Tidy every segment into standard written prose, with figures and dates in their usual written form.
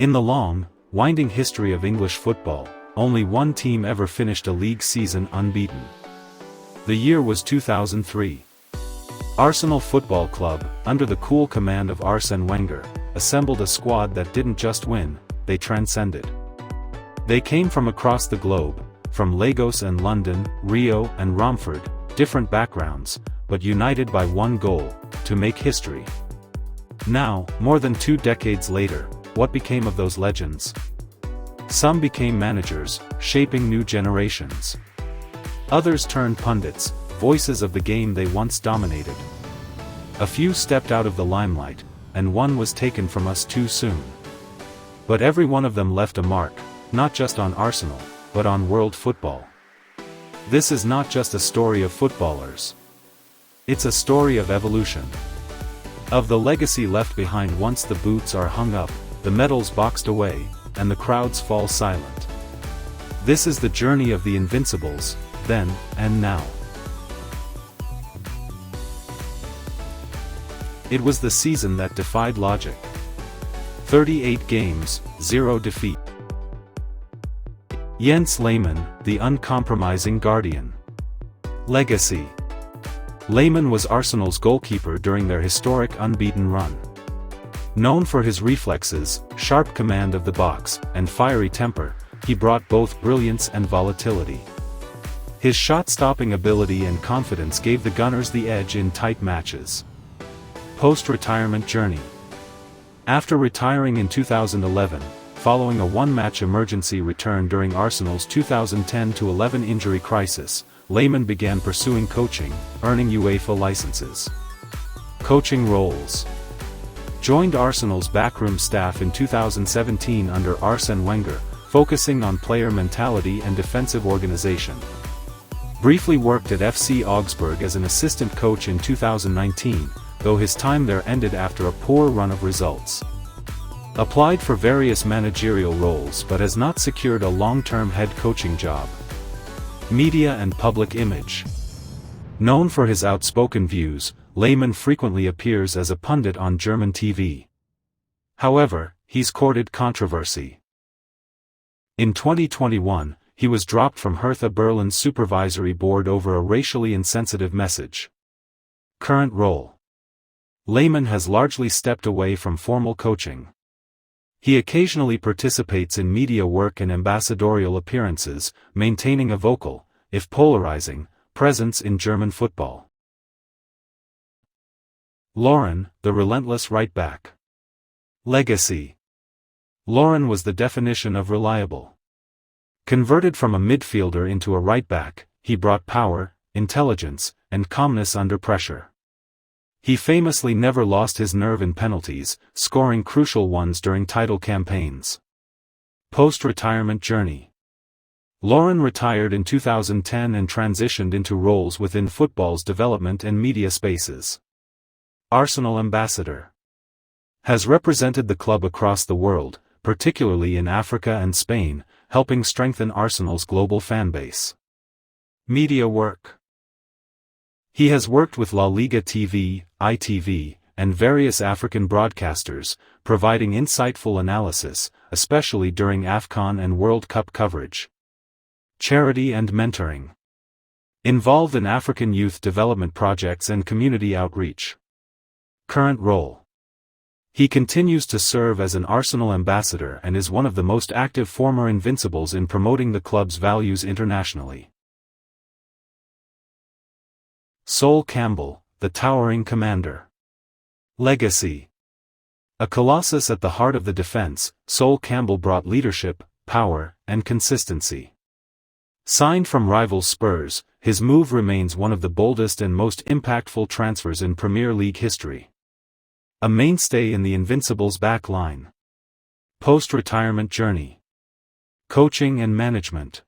In the long, winding history of English football, only one team ever finished a league season unbeaten. The year was 2003. Arsenal Football Club, under the cool command of Arsene Wenger, assembled a squad that didn't just win, they transcended. They came from across the globe, from Lagos and London, Rio and Romford, different backgrounds, but united by one goal: to make history. Now, more than 2 decades later, what became of those legends? Some became managers, shaping new generations. Others turned pundits, voices of the game they once dominated. A few stepped out of the limelight, and one was taken from us too soon. But every one of them left a mark, not just on Arsenal, but on world football. This is not just a story of footballers. It's a story of evolution. Of the legacy left behind once the boots are hung up, the medals boxed away, and the crowds fall silent. This is the journey of the Invincibles, then and now. It was the season that defied logic. 38 games, 0 defeat. Jens Lehmann, the uncompromising guardian. Legacy. Lehmann was Arsenal's goalkeeper during their historic unbeaten run. Known for his reflexes, sharp command of the box, and fiery temper, he brought both brilliance and volatility. His shot-stopping ability and confidence gave the Gunners the edge in tight matches. Post-retirement journey. After retiring in 2011, following a one-match emergency return during Arsenal's 2010-11 injury crisis, Lehmann began pursuing coaching, earning UEFA licenses. Coaching roles. Joined Arsenal's backroom staff in 2017 under Arsene Wenger, focusing on player mentality and defensive organization. Briefly worked at FC Augsburg as an assistant coach in 2019, though his time there ended after a poor run of results. Applied for various managerial roles but has not secured a long-term head coaching job. Media and public image. Known for his outspoken views, Lehmann frequently appears as a pundit on German TV. However, he's courted controversy. In 2021, he was dropped from Hertha Berlin's supervisory board over a racially insensitive message. Current role. Lehmann has largely stepped away from formal coaching. He occasionally participates in media work and ambassadorial appearances, maintaining a vocal, if polarizing, presence in German football. Lauren, the relentless right-back. Legacy. Lauren was the definition of reliable. Converted from a midfielder into a right-back, he brought power, intelligence, and calmness under pressure. He famously never lost his nerve in penalties, scoring crucial ones during title campaigns. Post-retirement journey. Lauren retired in 2010 and transitioned into roles within football's development and media spaces. Arsenal ambassador. Has represented the club across the world, particularly in Africa and Spain, helping strengthen Arsenal's global fanbase. Media work. He has worked with La Liga TV, ITV, and various African broadcasters, providing insightful analysis, especially during AFCON and World Cup coverage. Charity and mentoring. Involved in African youth development projects and community outreach. Current role. He continues to serve as an Arsenal ambassador and is one of the most active former Invincibles in promoting the club's values internationally. Sol Campbell, the towering commander. Legacy. A colossus at the heart of the defense, Sol Campbell brought leadership, power, and consistency. Signed from rival Spurs, his move remains one of the boldest and most impactful transfers in Premier League history. A mainstay in the Invincibles' back line. Post-retirement journey. Coaching and management.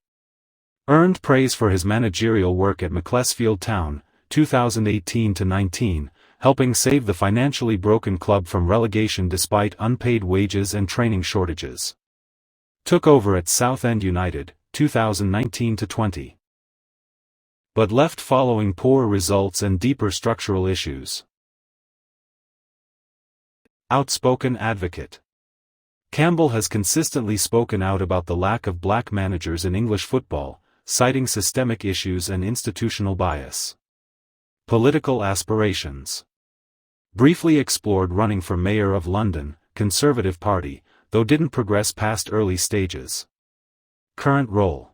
Earned praise for his managerial work at Macclesfield Town, 2018-19, helping save the financially broken club from relegation despite unpaid wages and training shortages. Took over at Southend United, 2019-20. But left following poor results and deeper structural issues. Outspoken advocate. Campbell has consistently spoken out about the lack of black managers in English football, citing systemic issues and institutional bias. Political aspirations. Briefly explored running for Mayor of London, Conservative Party, though didn't progress past early stages. Current role.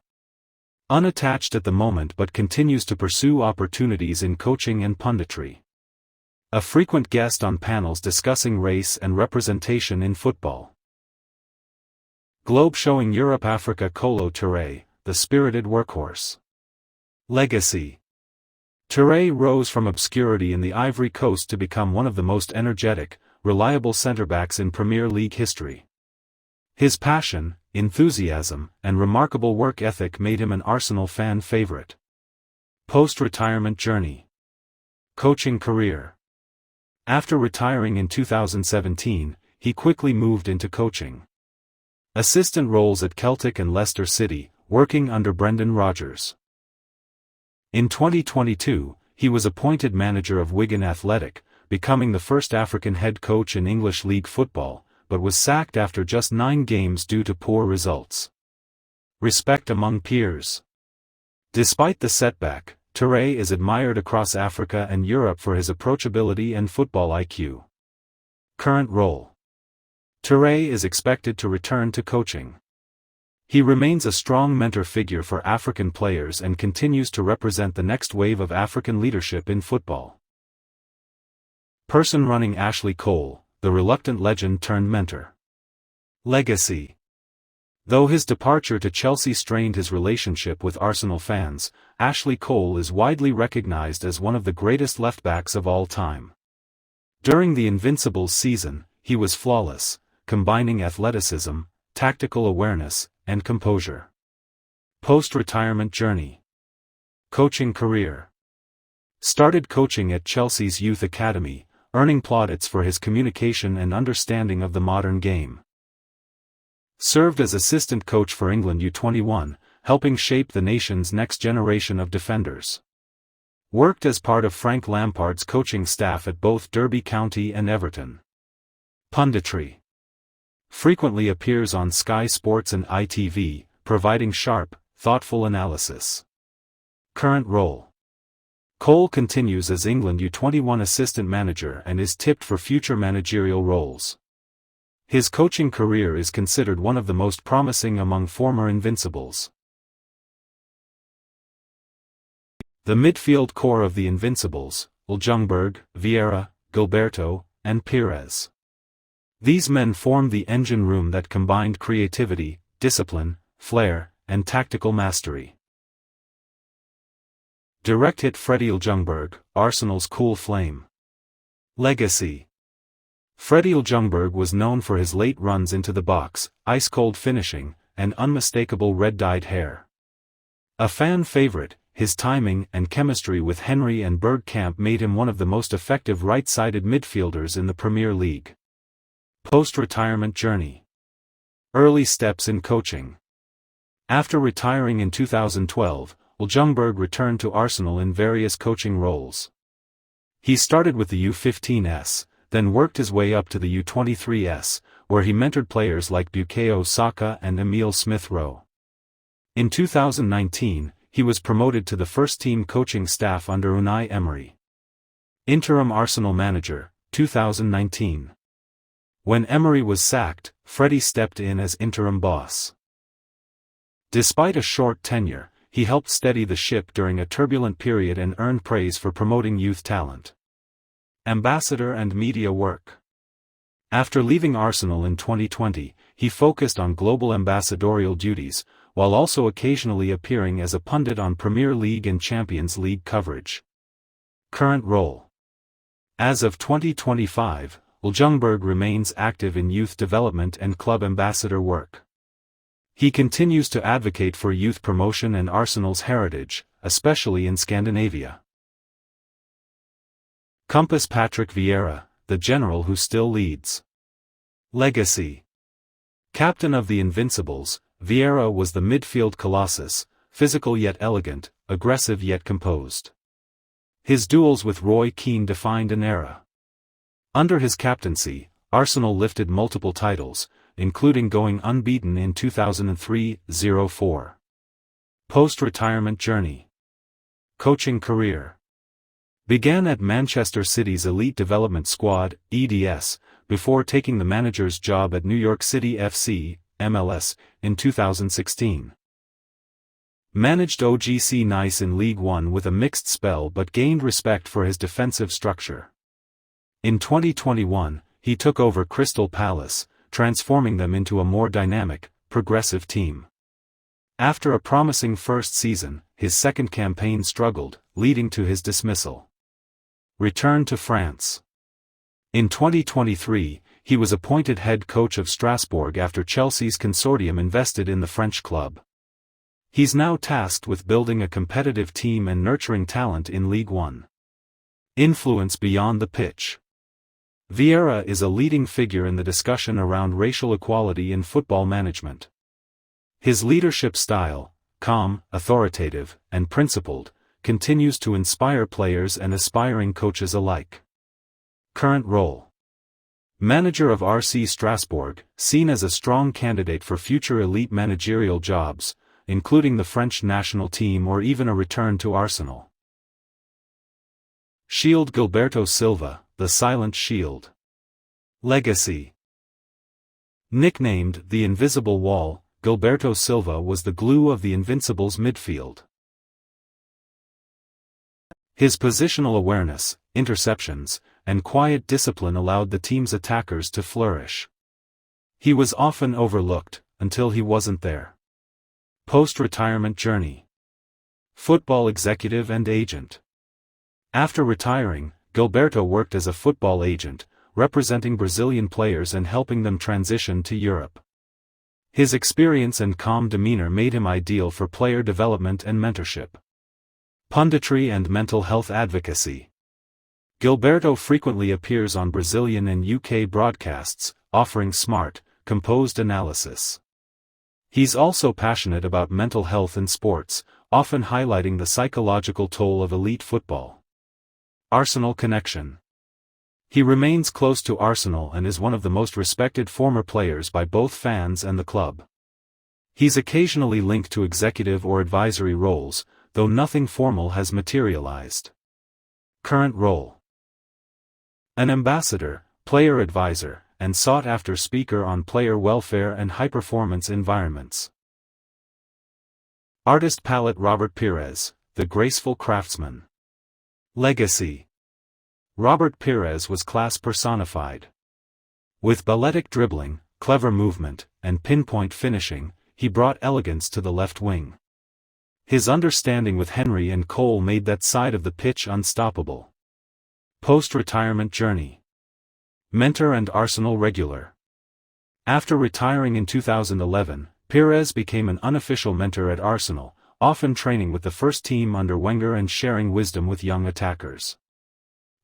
Unattached at the moment but continues to pursue opportunities in coaching and punditry. A frequent guest on panels discussing race and representation in football. Globe showing Europe-Africa Kolo Touré, the spirited workhorse. Legacy. Touré rose from obscurity in the Ivory Coast to become one of the most energetic, reliable centre-backs in Premier League history. His passion, enthusiasm, and remarkable work ethic made him an Arsenal fan favourite. Post-retirement journey. Coaching career. After retiring in 2017, he quickly moved into coaching. Assistant roles at Celtic and Leicester City, working under Brendan Rodgers. In 2022, he was appointed manager of Wigan Athletic, becoming the first African head coach in English League football, but was sacked after just 9 games due to poor results. Respect among peers. Despite the setback, Touré is admired across Africa and Europe for his approachability and football IQ. Current role. Touré is expected to return to coaching. He remains a strong mentor figure for African players and continues to represent the next wave of African leadership in football. Person running Ashley Cole, the reluctant legend turned mentor. Legacy. Though his departure to Chelsea strained his relationship with Arsenal fans, Ashley Cole is widely recognized as one of the greatest left-backs of all time. During the Invincibles season, he was flawless, combining athleticism, tactical awareness, and composure. Post-retirement journey. Coaching career. Started coaching at Chelsea's Youth Academy, earning plaudits for his communication and understanding of the modern game. Served as assistant coach for England U21, helping shape the nation's next generation of defenders. Worked as part of Frank Lampard's coaching staff at both Derby County and Everton. Punditry. Frequently appears on Sky Sports and ITV, providing sharp, thoughtful analysis. Current role. Cole continues as England U21 assistant manager and is tipped for future managerial roles. His coaching career is considered one of the most promising among former Invincibles. The midfield core of the Invincibles, Ljungberg, Vieira, Gilberto, and Pires. These men formed the engine room that combined creativity, discipline, flair, and tactical mastery. Direct hit Freddie Ljungberg, Arsenal's cool flame. Legacy. Freddie Ljungberg was known for his late runs into the box, ice-cold finishing, and unmistakable red-dyed hair. A fan favorite, his timing and chemistry with Henry and Bergkamp made him one of the most effective right-sided midfielders in the Premier League. Post-retirement journey. Early steps in coaching. After retiring in 2012, Ljungberg returned to Arsenal in various coaching roles. He started with the U15s, then worked his way up to the U23s, where he mentored players like Bukayo Saka and Emile Smith-Rowe. In 2019, he was promoted to the first-team coaching staff under Unai Emery. Interim Arsenal manager, 2019. When Emery was sacked, Freddie stepped in as interim boss. Despite a short tenure, he helped steady the ship during a turbulent period and earned praise for promoting youth talent. Ambassador and media work. After leaving Arsenal in 2020, he focused on global ambassadorial duties, while also occasionally appearing as a pundit on Premier League and Champions League coverage. Current role. As of 2025, Ljungberg remains active in youth development and club ambassador work. He continues to advocate for youth promotion and Arsenal's heritage, especially in Scandinavia. Compass Patrick Vieira, the general who still leads. Legacy. Captain of the Invincibles, Vieira was the midfield colossus, physical yet elegant, aggressive yet composed. His duels with Roy Keane defined an era. Under his captaincy, Arsenal lifted multiple titles, including going unbeaten in 2003-04. Post-retirement journey. Coaching career. Began at Manchester City's Elite Development Squad, EDS, before taking the manager's job at New York City FC, MLS, in 2016. Managed OGC Nice in League One with a mixed spell but gained respect for his defensive structure. In 2021, he took over Crystal Palace, transforming them into a more dynamic, progressive team. After a promising first season, his second campaign struggled, leading to his dismissal. Return to France. In 2023, he was appointed head coach of Strasbourg after Chelsea's consortium invested in the French club. He's now tasked with building a competitive team and nurturing talent in League One. Influence beyond the pitch. Vieira is a leading figure in the discussion around racial equality in football management. His leadership style, calm, authoritative, and principled, continues to inspire players and aspiring coaches alike. Current role. Manager of RC Strasbourg, seen as a strong candidate for future elite managerial jobs, including the French national team or even a return to Arsenal. Shield. Gilberto Silva, the Silent Shield. Legacy. Nicknamed the Invisible Wall, Gilberto Silva was the glue of the Invincibles midfield. His positional awareness, interceptions, and quiet discipline allowed the team's attackers to flourish. He was often overlooked, until he wasn't there. Post-retirement journey. Football executive and agent. After retiring, Gilberto worked as a football agent, representing Brazilian players and helping them transition to Europe. His experience and calm demeanor made him ideal for player development and mentorship. Punditry and mental health advocacy. Gilberto frequently appears on Brazilian and UK broadcasts, offering smart, composed analysis. He's also passionate about mental health in sports, often highlighting the psychological toll of elite football. Arsenal connection. He remains close to Arsenal and is one of the most respected former players by both fans and the club. He's occasionally linked to executive or advisory roles, though nothing formal has materialized. Current role. An ambassador, player advisor, and sought-after speaker on player welfare and high-performance environments. Artist palette. Robert Pires, the graceful craftsman. Legacy. Robert Pires was class personified. With balletic dribbling, clever movement, and pinpoint finishing, he brought elegance to the left wing. His understanding with Henry and Cole made that side of the pitch unstoppable. Post-retirement journey. Mentor and Arsenal regular. After retiring in 2011, Pires became an unofficial mentor at Arsenal, often training with the first team under Wenger and sharing wisdom with young attackers.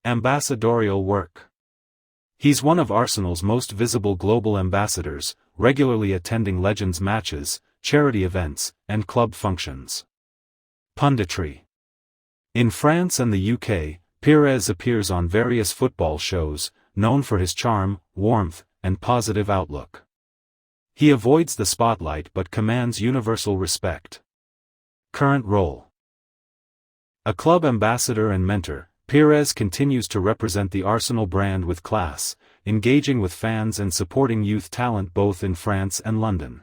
Ambassadorial work. He's one of Arsenal's most visible global ambassadors, regularly attending Legends matches, charity events, and club functions. Punditry. In France and the UK, Pires appears on various football shows, known for his charm, warmth, and positive outlook. He avoids the spotlight but commands universal respect. Current role. A club ambassador and mentor, Pires continues to represent the Arsenal brand with class, engaging with fans and supporting youth talent both in France and London.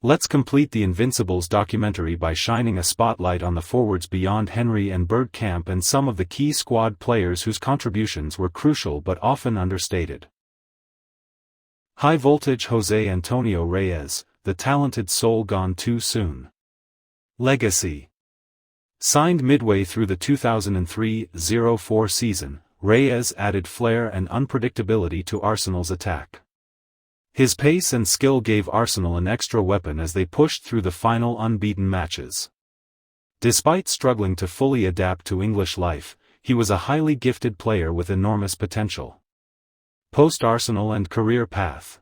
Let's complete the Invincibles documentary by shining a spotlight on the forwards beyond Henry and Bergkamp and some of the key squad players whose contributions were crucial but often understated. High voltage. José Antonio Reyes, the talented soul gone too soon. Legacy. Signed midway through the 2003-04 season, Reyes added flair and unpredictability to Arsenal's attack. His pace and skill gave Arsenal an extra weapon as they pushed through the final unbeaten matches. Despite struggling to fully adapt to English life, he was a highly gifted player with enormous potential. Post-Arsenal and career path.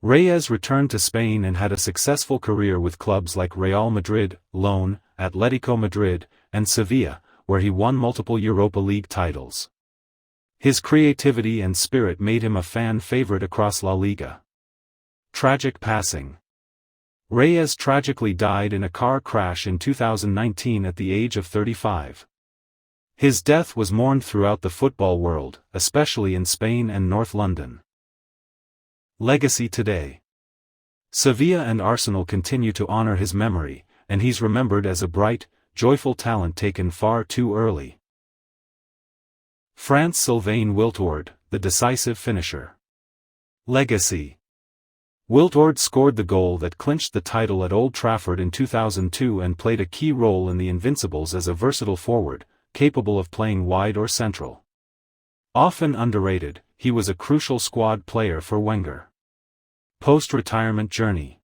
Reyes returned to Spain and had a successful career with clubs like Real Madrid, Lyon, Atletico Madrid, and Sevilla, where he won multiple Europa League titles. His creativity and spirit made him a fan favorite across La Liga. Tragic passing. Reyes tragically died in a car crash in 2019 at the age of 35. His death was mourned throughout the football world, especially in Spain and North London. Legacy today. Sevilla and Arsenal continue to honor his memory, and he's remembered as a bright, joyful talent taken far too early. France. Sylvain Wiltord, the decisive finisher. Legacy. Wiltord scored the goal that clinched the title at Old Trafford in 2002 and played a key role in the Invincibles as a versatile forward, capable of playing wide or central. Often underrated, he was a crucial squad player for Wenger. Post-retirement journey.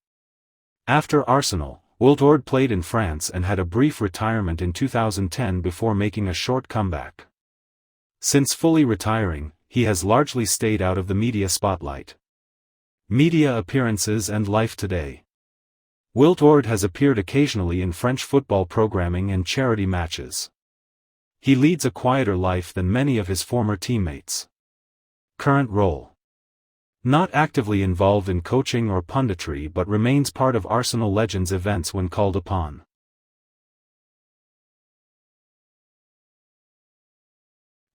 After Arsenal, Wiltord played in France and had a brief retirement in 2010 before making a short comeback. Since fully retiring, he has largely stayed out of the media spotlight. Media appearances and life today. Wiltord has appeared occasionally in French football programming and charity matches. He leads a quieter life than many of his former teammates. Current role. Not actively involved in coaching or punditry but remains part of Arsenal Legends events when called upon.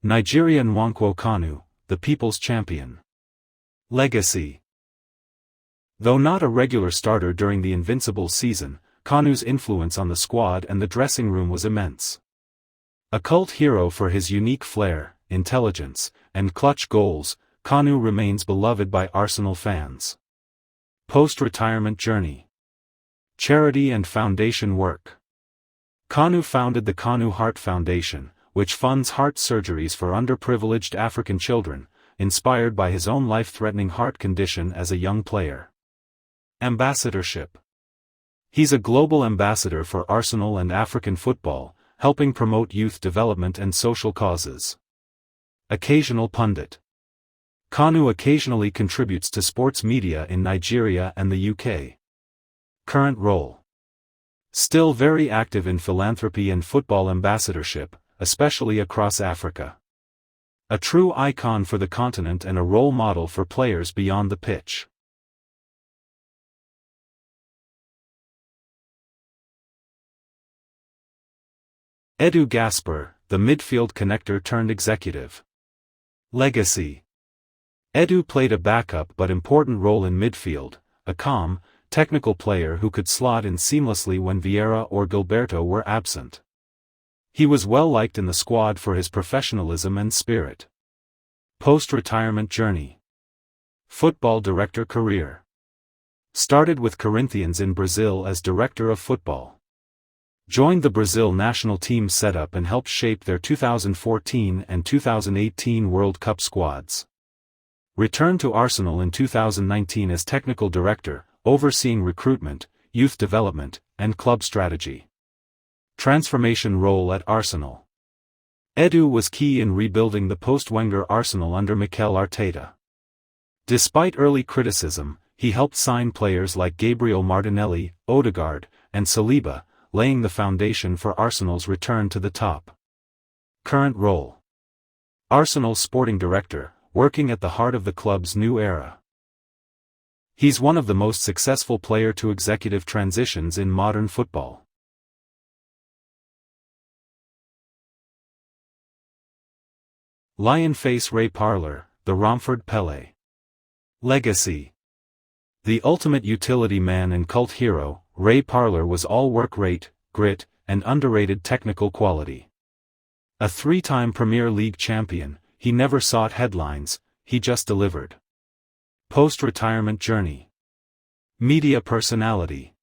Nigeria. Nwankwo Kanu, the people's champion. Legacy. Though not a regular starter during the Invincibles season, Kanu's influence on the squad and the dressing room was immense. A cult hero for his unique flair, intelligence, and clutch goals, Kanu remains beloved by Arsenal fans. Post-retirement journey. Charity and foundation work. Kanu founded the Kanu Heart Foundation, which funds heart surgeries for underprivileged African children, inspired by his own life-threatening heart condition as a young player. Ambassadorship. He's a global ambassador for Arsenal and African football, helping promote youth development and social causes. Occasional pundit. Kanu occasionally contributes to sports media in Nigeria and the UK. Current role. Still very active in philanthropy and football ambassadorship, especially across Africa. A true icon for the continent and a role model for players beyond the pitch. Edu Gaspar, the midfield connector turned executive. Legacy. Edu played a backup but important role in midfield, a calm, technical player who could slot in seamlessly when Vieira or Gilberto were absent. He was well liked in the squad for his professionalism and spirit. Post-retirement journey. Football director career. Started with Corinthians in Brazil as director of football. Joined the Brazil national team setup and helped shape their 2014 and 2018 World Cup squads. Returned to Arsenal in 2019 as technical director, overseeing recruitment, youth development, and club strategy. Transformation role at Arsenal. Edu was key in rebuilding the post-Wenger Arsenal under Mikel Arteta. Despite early criticism, he helped sign players like Gabriel Martinelli, Odegaard, and Saliba, laying the foundation for Arsenal's return to the top. Current role. Arsenal sporting director, working at the heart of the club's new era. He's one of the most successful player-to-executive transitions in modern football. Lion face Ray Parlour, the Romford Pele. Legacy. The ultimate utility man and cult hero, Ray Parlour was all work rate, grit, and underrated technical quality. A three-time Premier League champion, he never sought headlines, he just delivered. Post-retirement journey. Media personality.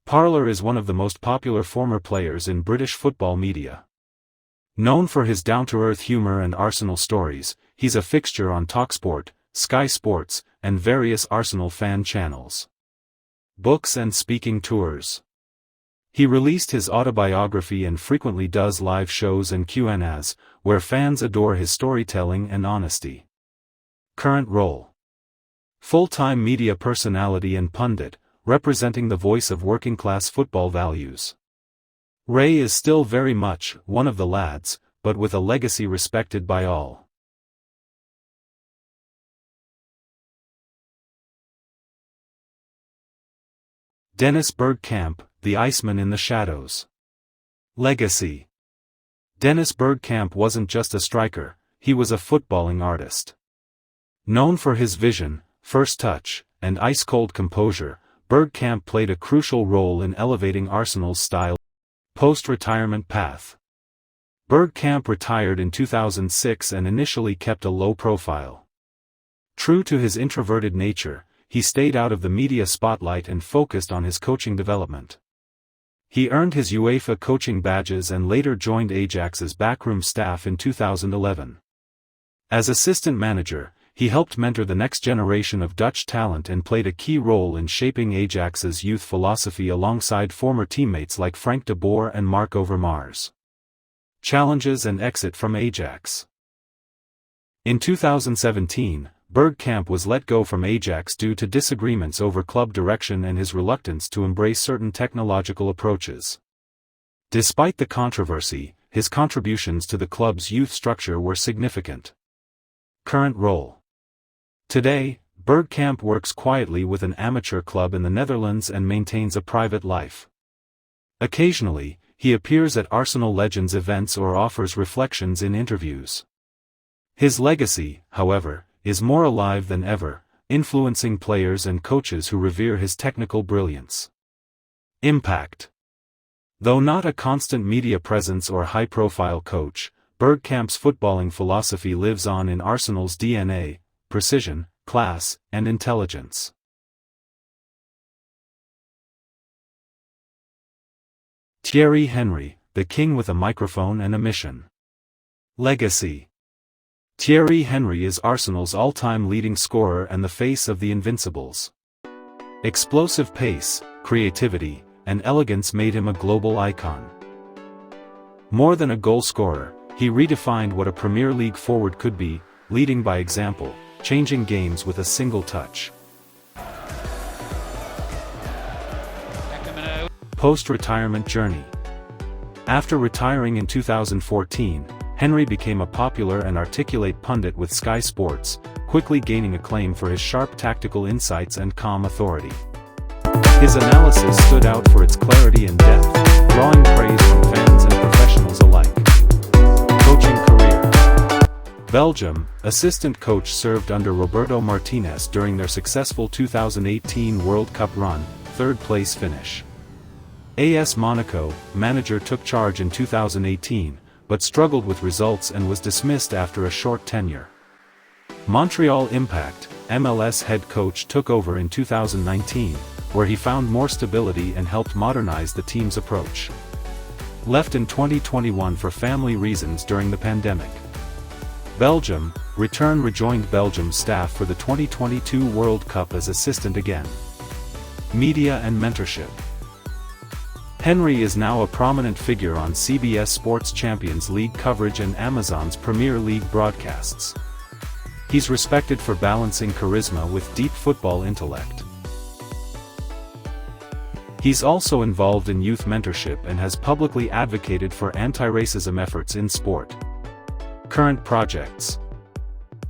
Parlour is one of the most popular former players in British football media. Known for his down-to-earth humour and Arsenal stories, he's a fixture on TalkSport, Sky Sports, and various Arsenal fan channels. Books and speaking tours. He released his autobiography and frequently does live shows and Q&As, where fans adore his storytelling and honesty. Current role. Full-time media personality and pundit, representing the voice of working-class football values. Ray is still very much one of the lads, but with a legacy respected by all. Dennis Bergkamp, the Iceman in the shadows. Legacy. Dennis Bergkamp wasn't just a striker, he was a footballing artist. Known for his vision, first touch, and ice-cold composure, Bergkamp played a crucial role in elevating Arsenal's style. Post-retirement path. Bergkamp retired in 2006 and initially kept a low profile. True to his introverted nature, he stayed out of the media spotlight and focused on his coaching development. He earned his UEFA coaching badges and later joined Ajax's backroom staff in 2011. As assistant manager, he helped mentor the next generation of Dutch talent and played a key role in shaping Ajax's youth philosophy alongside former teammates like Frank de Boer and Marc Overmars. Challenges and exit from Ajax. In 2017, Bergkamp was let go from Ajax due to disagreements over club direction and his reluctance to embrace certain technological approaches. Despite the controversy, his contributions to the club's youth structure were significant. Current role. Today, Bergkamp works quietly with an amateur club in the Netherlands and maintains a private life. Occasionally, he appears at Arsenal Legends events or offers reflections in interviews. His legacy, however, is more alive than ever, influencing players and coaches who revere his technical brilliance. Impact. Though not a constant media presence or high-profile coach, Bergkamp's footballing philosophy lives on in Arsenal's DNA: precision, class, and intelligence. Thierry Henry, the king with a microphone and a mission. Legacy. Thierry Henry is Arsenal's all-time leading scorer and the face of the Invincibles. Explosive pace, creativity, and elegance made him a global icon. More than a goal scorer, he redefined what a Premier League forward could be, leading by example, changing games with a single touch. Post-retirement journey. After retiring in 2014, Henry became a popular and articulate pundit with Sky Sports, quickly gaining acclaim for his sharp tactical insights and calm authority. His analysis stood out for its clarity and depth, drawing praise from fans and professionals alike. Coaching career. Belgium, assistant coach served under Roberto Martinez during their successful 2018 World Cup run, third-place finish. AS Monaco, manager took charge in 2018, but struggled with results and was dismissed after a short tenure. Montreal Impact, MLS head coach took over in 2019, where he found more stability and helped modernize the team's approach. Left in 2021 for family reasons during the pandemic. Belgium, rejoined Belgium's staff for the 2022 World Cup as assistant again. Media and mentorship. Henry is now a prominent figure on CBS Sports Champions League coverage and Amazon's Premier League broadcasts. He's respected for balancing charisma with deep football intellect. He's also involved in youth mentorship and has publicly advocated for anti-racism efforts in sport. Current projects.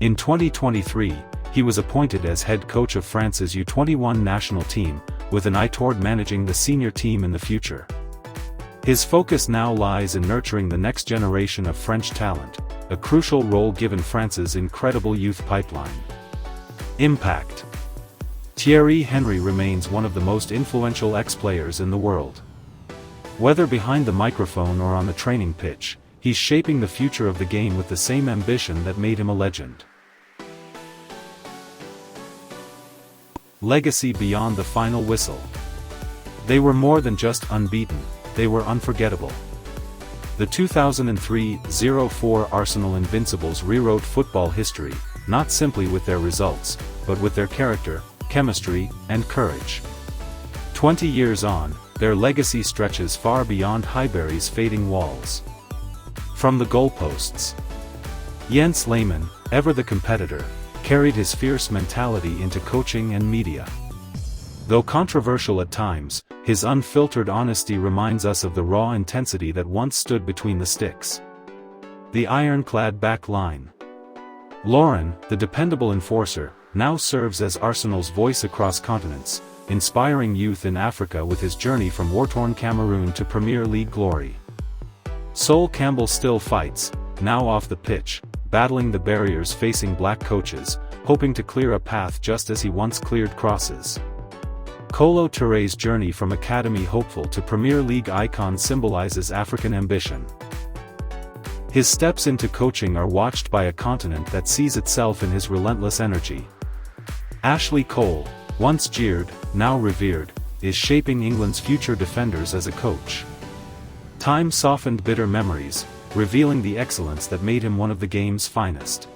In 2023, he was appointed as head coach of France's U21 national team, with an eye toward managing the senior team in the future. His focus now lies in nurturing the next generation of French talent, a crucial role given France's incredible youth pipeline. Impact. Thierry Henry remains one of the most influential ex-players in the world. Whether behind the microphone or on the training pitch, he's shaping the future of the game with the same ambition that made him a legend. Legacy beyond the final whistle. They were more than just unbeaten, they were unforgettable. The 2003-04 Arsenal Invincibles rewrote football history, not simply with their results, but with their character, chemistry, and courage. 20 years on, their legacy stretches far beyond Highbury's fading walls. From the goalposts. Jens Lehmann, ever the competitor, carried his fierce mentality into coaching and media. Though controversial at times, his unfiltered honesty reminds us of the raw intensity that once stood between the sticks. The ironclad back line. Lauren, the dependable enforcer, now serves as Arsenal's voice across continents, inspiring youth in Africa with his journey from war-torn Cameroon to Premier League glory. Sol Campbell still fights, now off the pitch, battling the barriers facing black coaches, hoping to clear a path just as he once cleared crosses. Kolo Touré's journey from academy hopeful to Premier League icon symbolizes African ambition. His steps into coaching are watched by a continent that sees itself in his relentless energy. Ashley Cole, once jeered, now revered, is shaping England's future defenders as a coach. Time softened bitter memories, revealing the excellence that made him one of the game's finest.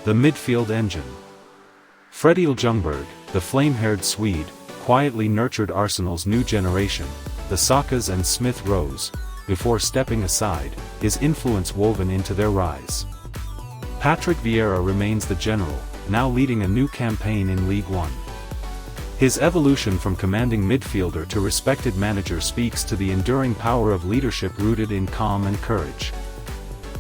The midfield engine. Freddie Ljungberg, the flame-haired Swede, quietly nurtured Arsenal's new generation, the Sakas and Smith Rowes, before stepping aside, his influence woven into their rise. Patrick Vieira remains the general, now leading a new campaign in League One. His evolution from commanding midfielder to respected manager speaks to the enduring power of leadership rooted in calm and courage.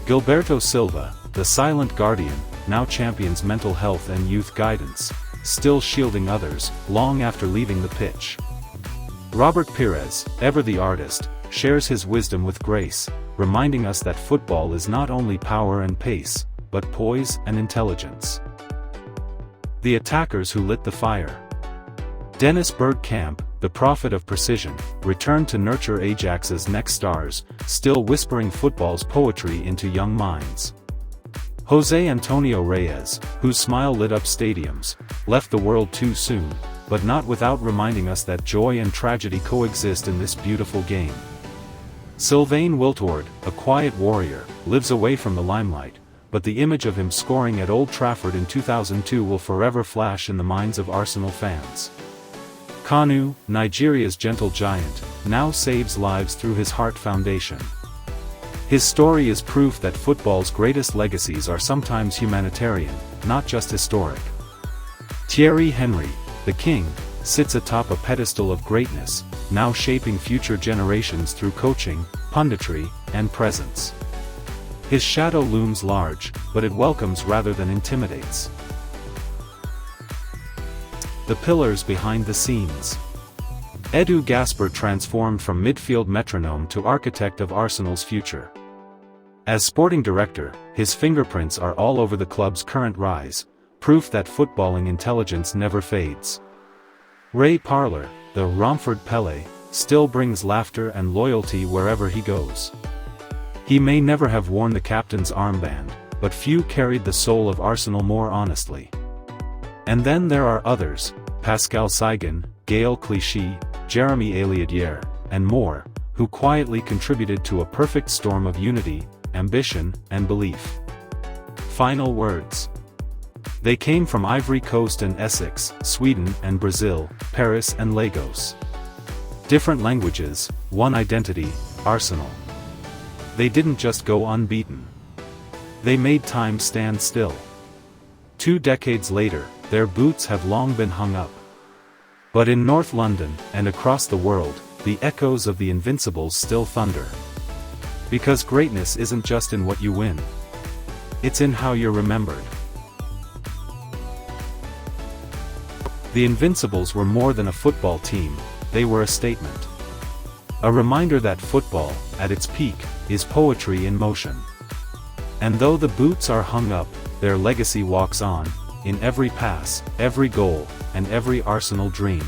Gilberto Silva, the silent guardian, now champions mental health and youth guidance, still shielding others, long after leaving the pitch. Robert Pires, ever the artist, shares his wisdom with grace, reminding us that football is not only power and pace, but poise and intelligence. The attackers who lit the fire. Dennis Bergkamp, the prophet of precision, returned to nurture Ajax's next stars, still whispering football's poetry into young minds. Jose Antonio Reyes, whose smile lit up stadiums, left the world too soon, but not without reminding us that joy and tragedy coexist in this beautiful game. Sylvain Wiltord, a quiet warrior, lives away from the limelight, but the image of him scoring at Old Trafford in 2002 will forever flash in the minds of Arsenal fans. Kanu, Nigeria's gentle giant, now saves lives through his Heart Foundation. His story is proof that football's greatest legacies are sometimes humanitarian, not just historic. Thierry Henry, the king, sits atop a pedestal of greatness, now shaping future generations through coaching, punditry, and presence. His shadow looms large, but it welcomes rather than intimidates. The pillars behind the scenes. Edu Gasper transformed from midfield metronome to architect of Arsenal's future. As sporting director, his fingerprints are all over the club's current rise, proof that footballing intelligence never fades. Ray Parlour, the Romford Pele, still brings laughter and loyalty wherever he goes. He may never have worn the captain's armband, but few carried the soul of Arsenal more honestly. And then there are others, Pascal Cygan, Gaël Clichy, Jeremy Eliadier, and more, who quietly contributed to a perfect storm of unity, ambition, and belief. Final words. They came from Ivory Coast and Essex, Sweden and Brazil, Paris and Lagos. Different languages, one identity, Arsenal. They didn't just go unbeaten. They made time stand still. 2 decades later, their boots have long been hung up. But in North London, and across the world, the echoes of the Invincibles still thunder. Because greatness isn't just in what you win. It's in how you're remembered. The Invincibles were more than a football team, they were a statement. A reminder that football, at its peak, is poetry in motion. And though the boots are hung up, their legacy walks on, in every pass, every goal, and every Arsenal dream.